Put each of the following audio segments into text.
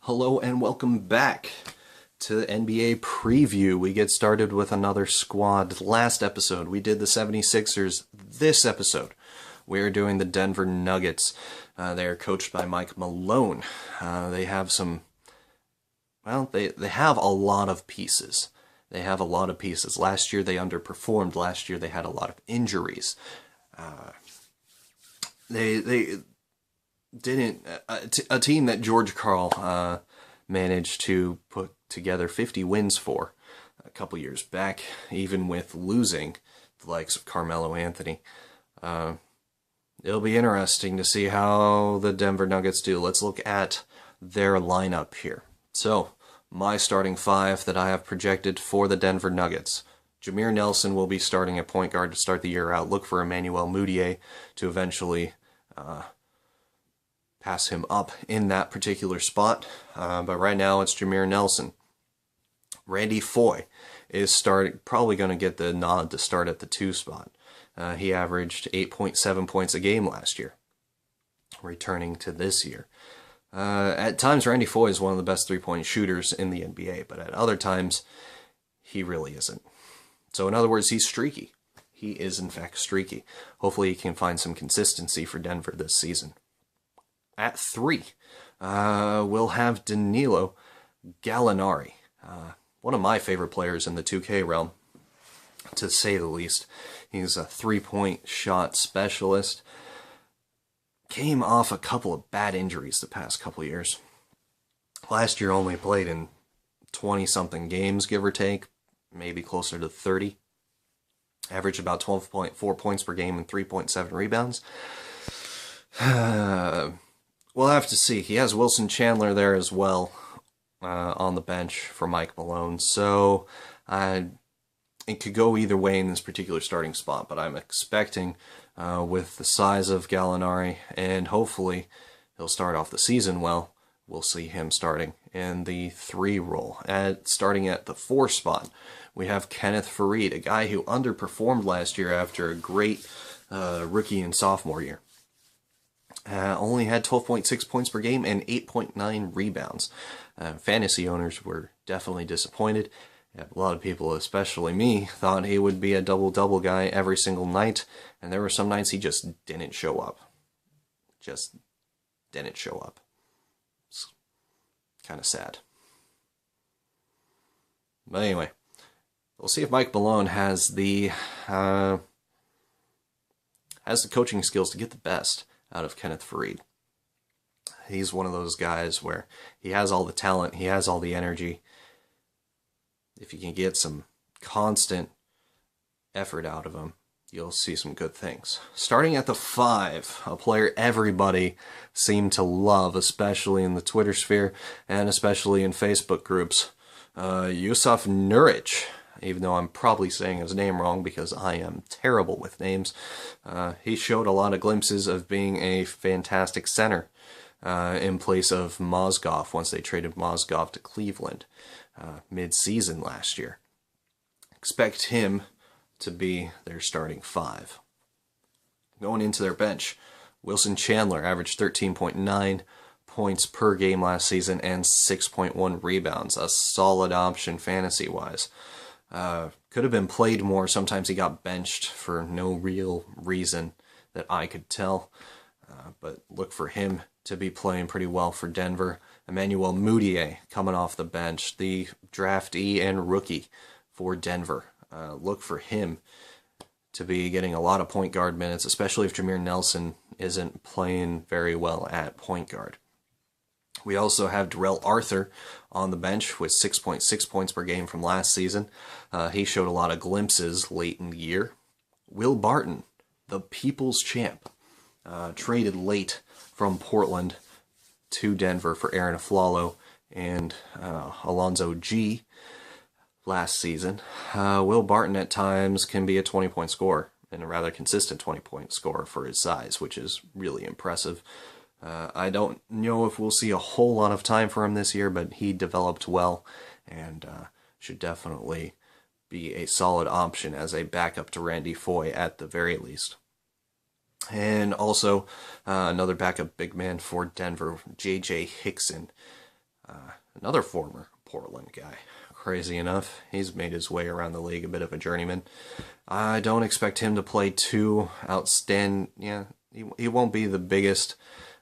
Hello and welcome back to the NBA preview. We get started with another squad. Last episode, we did the 76ers. This episode, we're doing the Denver Nuggets. They are coached by Mike Malone. They have they have a lot of pieces. Last year they underperformed. Last year they had a lot of injuries. They didn't a team that George Karl managed to put together 50 wins for a couple years back, even with losing the likes of Carmelo Anthony. It'll be interesting to see how the Denver Nuggets do. Let's look at their lineup here. So, my starting five that I have projected for the Denver Nuggets. Jameer Nelson will be starting at point guard to start the year out. Look for Emmanuel Mudiay to eventually pass him up in that particular spot. But right now it's Jameer Nelson. Randy Foye is probably going to get the nod to start at the 2 spot. He averaged 8.7 points a game last year, returning to this year. At times, Randy Foye is one of the best three-point shooters in the NBA, but at other times, he really isn't. So in other words, he's streaky. He is, in fact, streaky. Hopefully he can find some consistency for Denver this season. At 3, we'll have Danilo Gallinari, one of my favorite players in the 2K realm, to say the least. He's a three-point shot specialist. Came off a couple of bad injuries the past couple of years. Last year only played in 20-something games, give or take, maybe closer to 30. Averaged about 12.4 points per game and 3.7 rebounds. We'll have to see. He has Wilson Chandler there as well on the bench for Mike Malone. So it could go either way in this particular starting spot. But I'm expecting with the size of Gallinari, and hopefully he'll start off the season well, we'll see him starting in the 3 role. Starting at the 4 spot, we have Kenneth Faried, a guy who underperformed last year after a great rookie and sophomore year. Only had 12.6 points per game and 8.9 rebounds. Fantasy owners were definitely disappointed. A lot of people, especially me, thought he would be a double-double guy every single night, and there were some nights he just didn't show up. It's kind of sad. But anyway, we'll see if Mike Malone has the coaching skills to get the best out of Kenneth Faried. He's one of those guys where he has all the talent, he has all the energy. If you can get some constant effort out of him, you'll see some good things. Starting at the 5, a player everybody seemed to love, especially in the Twitter sphere and especially in Facebook groups, Jusuf Nurkic. Even though I'm probably saying his name wrong because I am terrible with names. He showed a lot of glimpses of being a fantastic center in place of Mozgov once they traded Mozgov to Cleveland mid-season last year. Expect him to be their starting 5. Going into their bench, Wilson Chandler averaged 13.9 points per game last season and 6.1 rebounds. A solid option fantasy-wise. Could have been played more. Sometimes he got benched for no real reason that I could tell. But look for him to be playing pretty well for Denver. Emmanuel Mudiay coming off the bench, the draftee and rookie for Denver. Look for him to be getting a lot of point guard minutes, especially if Jameer Nelson isn't playing very well at point guard. We also have Darrell Arthur on the bench with 6.6 points per game from last season. He showed a lot of glimpses late in the year. Will Barton, the people's champ, traded late from Portland to Denver for Aaron Aflalo and Alonzo G last season. Will Barton at times can be a 20-point scorer and a rather consistent 20-point scorer for his size, which is really impressive. I don't know if we'll see a whole lot of time for him this year, but he developed well and should definitely be a solid option as a backup to Randy Foye at the very least. And also another backup big man for Denver, J.J. Hickson. Another former Portland guy. Crazy enough, he's made his way around the league, a bit of a journeyman. I don't expect him to play too outstanding. Yeah, he won't be the biggest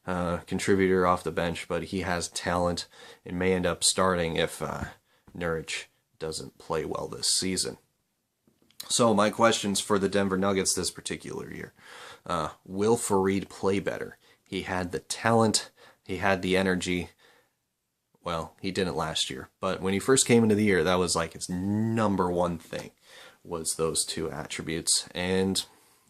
contributor off the bench, but he has talent and may end up starting if Nurkic doesn't play well this season. So my questions for the Denver Nuggets this particular year. Will Faried play better? He had the talent, he had the energy. Well, he didn't last year, but when he first came into the year, that was like his number one thing, was those two attributes, and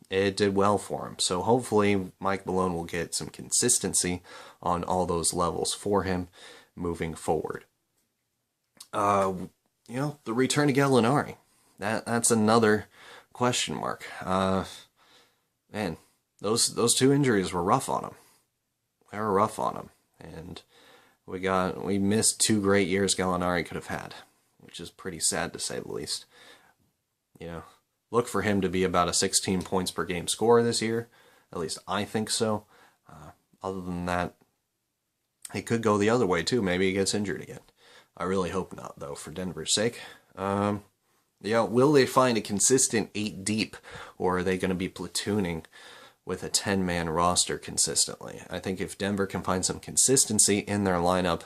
it did well for him. So hopefully Mike Malone will get some consistency on all those levels for him moving forward. The return to Gallinari, that's another question mark. Man, those two injuries were rough on him. They were rough on him, and we missed 2 great years Gallinari could have had, which is pretty sad to say the least. Look for him to be about a 16 points per game scorer this year. At least I think so. Other than that, he could go the other way too. Maybe he gets injured again. I really hope not, though, for Denver's sake. Will they find a consistent 8 deep, or are they going to be platooning with a 10-man roster consistently? I think if Denver can find some consistency in their lineup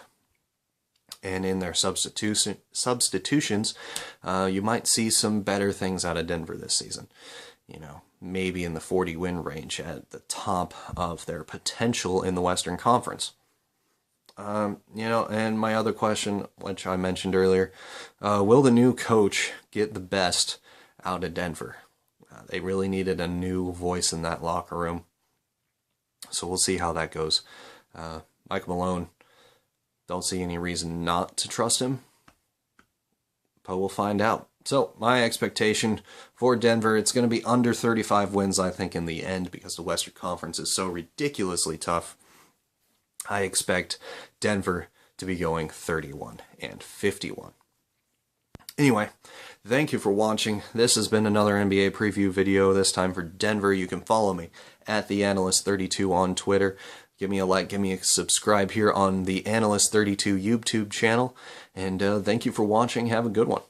and in their substitutions, you might see some better things out of Denver this season. Maybe in the 40-win range at the top of their potential in the Western Conference. And my other question, which I mentioned earlier, will the new coach get the best out of Denver? They really needed a new voice in that locker room. So we'll see how that goes. Mike Malone, don't see any reason not to trust him, but we'll find out. So my expectation for Denver, it's going to be under 35 wins, I think, in the end, because the Western Conference is so ridiculously tough. I expect Denver to be going 31-51. Anyway, thank you for watching. This has been another NBA preview video, this time for Denver. You can follow me at TheAnalyst32 on Twitter. Give me a like, give me a subscribe here on the Analyst32 YouTube channel. And thank you for watching. Have a good one.